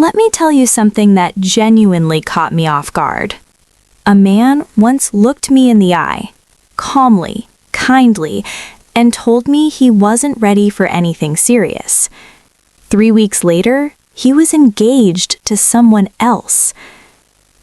Let me tell you something that genuinely caught me off guard. A man once looked me in the eye, calmly, kindly, and told me he wasn't ready for anything serious. 3 weeks later, he was engaged to someone else.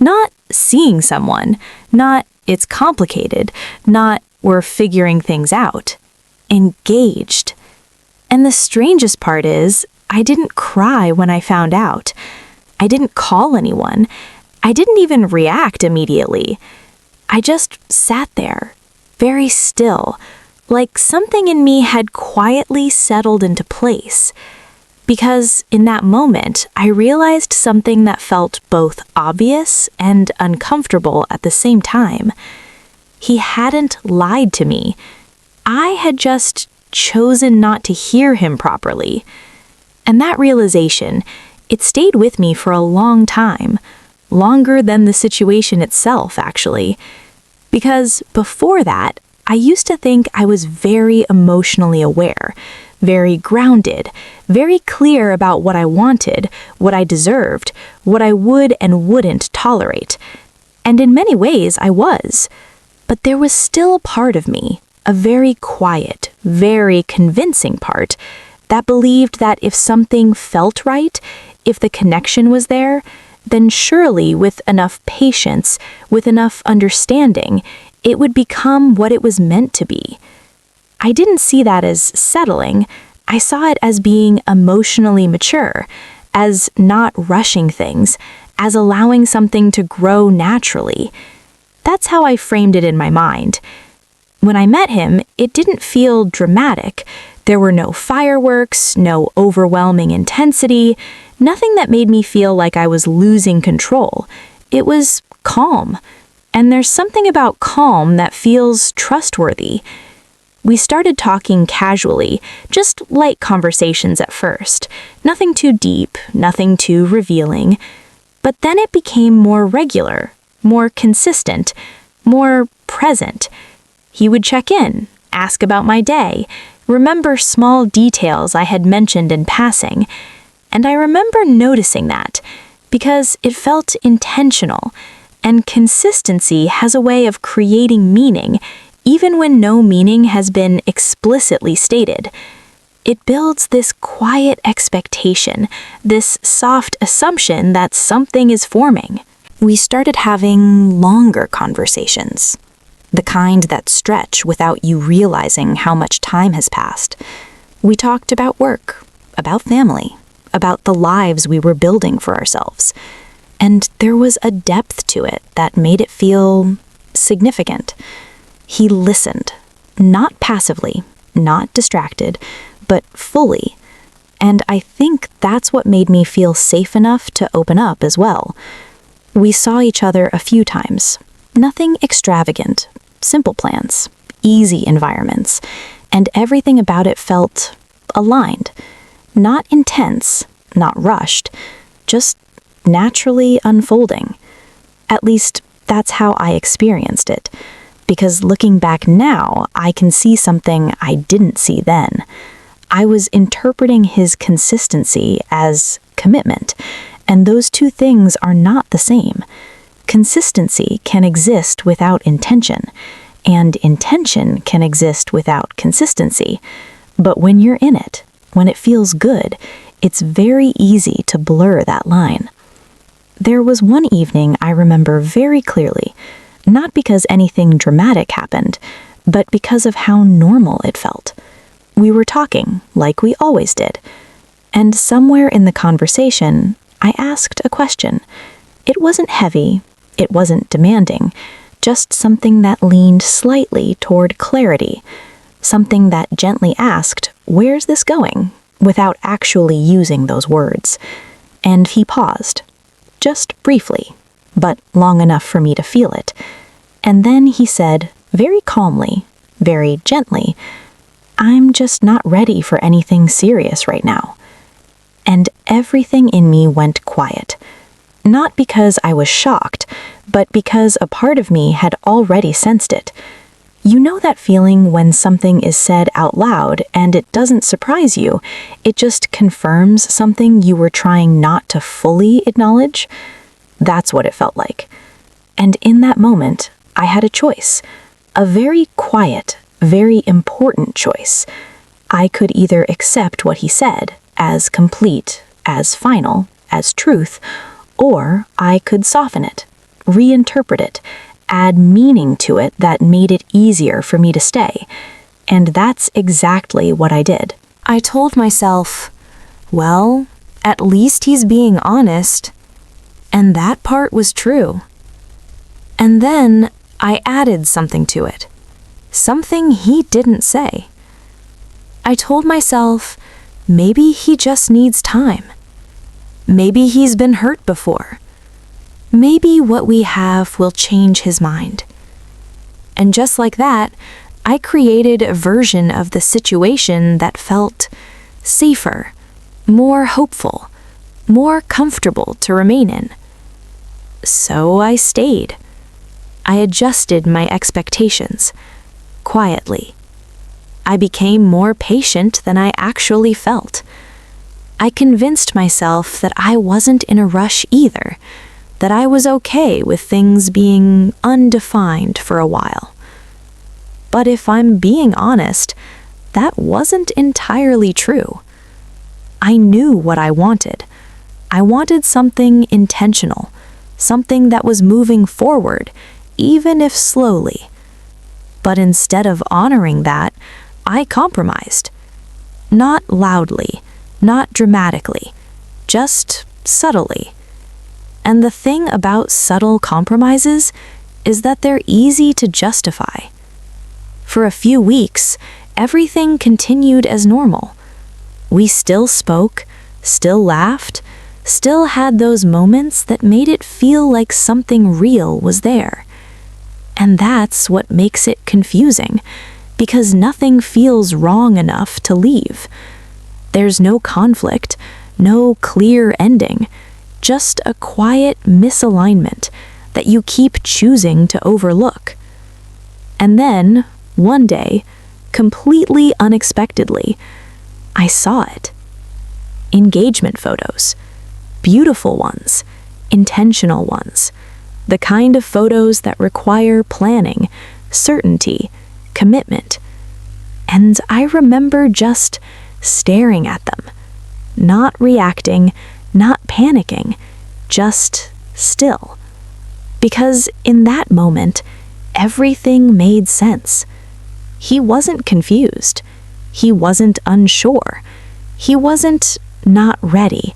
Not seeing someone, not it's complicated, not we're figuring things out. Engaged. And the strangest part is, I didn't cry when I found out. I didn't call anyone. I didn't even react immediately. I just sat there, very still, like something in me had quietly settled into place. Because in that moment, I realized something that felt both obvious and uncomfortable at the same time. He hadn't lied to me. I had just chosen not to hear him properly. And that realization, it stayed with me for a long time, longer than the situation itself, actually. Because before that, I used to think I was very emotionally aware, very grounded, very clear about what I wanted, what I deserved, what I would and wouldn't tolerate. And in many ways, I was. But there was still a part of me, a very quiet, very convincing part, that believed that if something felt right, if the connection was there, then surely with enough patience, with enough understanding, it would become what it was meant to be. I didn't see that as settling. I saw it as being emotionally mature, as not rushing things, as allowing something to grow naturally. That's how I framed it in my mind. When I met him, it didn't feel dramatic. There were no fireworks, no overwhelming intensity, nothing that made me feel like I was losing control. It was calm. And there's something about calm that feels trustworthy. We started talking casually, just light conversations at first. Nothing too deep, nothing too revealing. But then it became more regular, more consistent, more present. He would check in, ask about my day, remember small details I had mentioned in passing. And I remember noticing that, because it felt intentional. And consistency has a way of creating meaning, even when no meaning has been explicitly stated. It builds this quiet expectation, this soft assumption that something is forming. We started having longer conversations, the kind that stretch without you realizing how much time has passed. We talked about work, about family, about the lives we were building for ourselves. And there was a depth to it that made it feel significant. He listened, not passively, not distracted, but fully. And I think that's what made me feel safe enough to open up as well. We saw each other a few times. Nothing extravagant, simple plans, easy environments, and everything about it felt aligned. Not intense, not rushed, just naturally unfolding. At least, that's how I experienced it. Because looking back now, I can see something I didn't see then. I was interpreting his consistency as commitment, and those two things are not the same. Consistency can exist without intention, and intention can exist without consistency. But when you're in it, when it feels good, it's very easy to blur that line. There was one evening I remember very clearly, not because anything dramatic happened, but because of how normal it felt. We were talking, like we always did, and somewhere in the conversation, I asked a question. It wasn't heavy, it wasn't demanding, just something that leaned slightly toward clarity, something that gently asked, "Where's this going?" without actually using those words. And he paused. Just briefly, but long enough for me to feel it. And then he said, very calmly, very gently, "I'm just not ready for anything serious right now." And everything in me went quiet. Not because I was shocked, but because a part of me had already sensed it. You know that feeling when something is said out loud and it doesn't surprise you, it just confirms something you were trying not to fully acknowledge? That's what it felt like. And in that moment, I had a choice. A very quiet, very important choice. I could either accept what he said as complete, as final, as truth, or I could soften it, reinterpret it, add meaning to it that made it easier for me to stay. And that's exactly what I did. I told myself, well, at least he's being honest. And that part was true. And then I added something to it. Something he didn't say. I told myself, maybe he just needs time. Maybe he's been hurt before. Maybe what we have will change his mind. And just like that, I created a version of the situation that felt safer, more hopeful, more comfortable to remain in. So I stayed. I adjusted my expectations, quietly. I became more patient than I actually felt. I convinced myself that I wasn't in a rush either, that I was okay with things being undefined for a while. But if I'm being honest, that wasn't entirely true. I knew what I wanted. I wanted something intentional, something that was moving forward, even if slowly. But instead of honoring that, I compromised. Not loudly, not dramatically, just subtly. And the thing about subtle compromises is that they're easy to justify. For a few weeks, everything continued as normal. We still spoke, still laughed, still had those moments that made it feel like something real was there. And that's what makes it confusing, because nothing feels wrong enough to leave. There's no conflict, no clear ending, just a quiet misalignment that you keep choosing to overlook. And then, one day, completely unexpectedly, I saw it. Engagement photos. Beautiful ones, intentional ones. The kind of photos that require planning, certainty, commitment. And I remember just staring at them, not reacting, not panicking, just still. Because in that moment, everything made sense. He wasn't confused. He wasn't unsure. He wasn't not ready.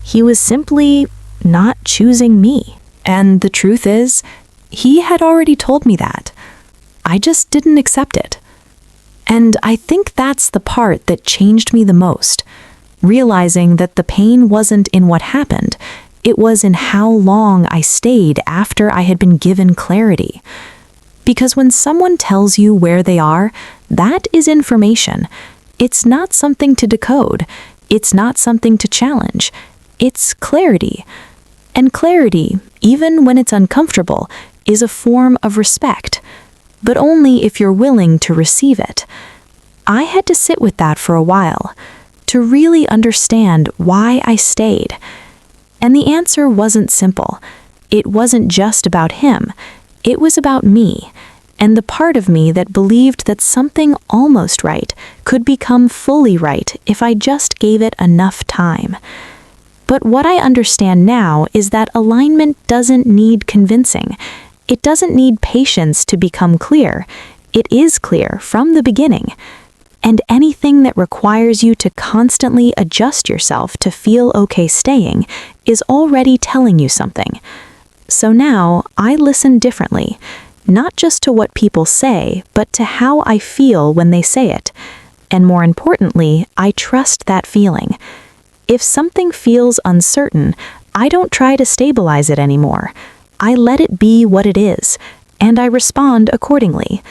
He was simply not choosing me. And the truth is, he had already told me that. I just didn't accept it. And I think that's the part that changed me the most, realizing that the pain wasn't in what happened, it was in how long I stayed after I had been given clarity. Because when someone tells you where they are, that is information. It's not something to decode. It's not something to challenge. It's clarity. And clarity, even when it's uncomfortable, is a form of respect, but only if you're willing to receive it. I had to sit with that for a while, to really understand why I stayed. And the answer wasn't simple. It wasn't just about him. It was about me, and the part of me that believed that something almost right could become fully right if I just gave it enough time. But what I understand now is that alignment doesn't need convincing. It doesn't need patience to become clear. It is clear from the beginning. And anything that requires you to constantly adjust yourself to feel okay staying is already telling you something. So now I listen differently, not just to what people say, but to how I feel when they say it. And more importantly, I trust that feeling. If something feels uncertain, I don't try to stabilize it anymore. I let it be what it is, and I respond accordingly.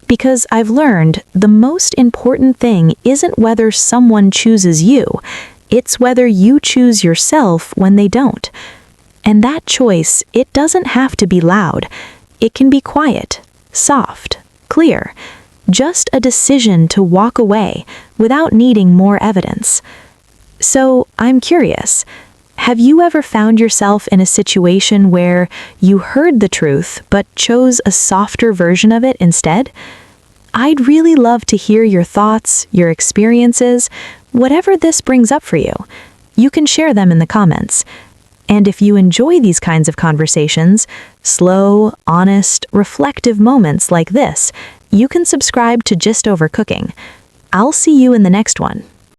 Because I've learned the most important thing isn't whether someone chooses you, it's whether you choose yourself when they don't. And that choice, it doesn't have to be loud. It can be quiet, soft, clear, just a decision to walk away without needing more evidence. So, I'm curious, have you ever found yourself in a situation where you heard the truth but chose a softer version of it instead? I'd really love to hear your thoughts, your experiences, whatever this brings up for you. You can share them in the comments. And if you enjoy these kinds of conversations, slow, honest, reflective moments like this, you can subscribe to GistOver Cooking. I'll see you in the next one.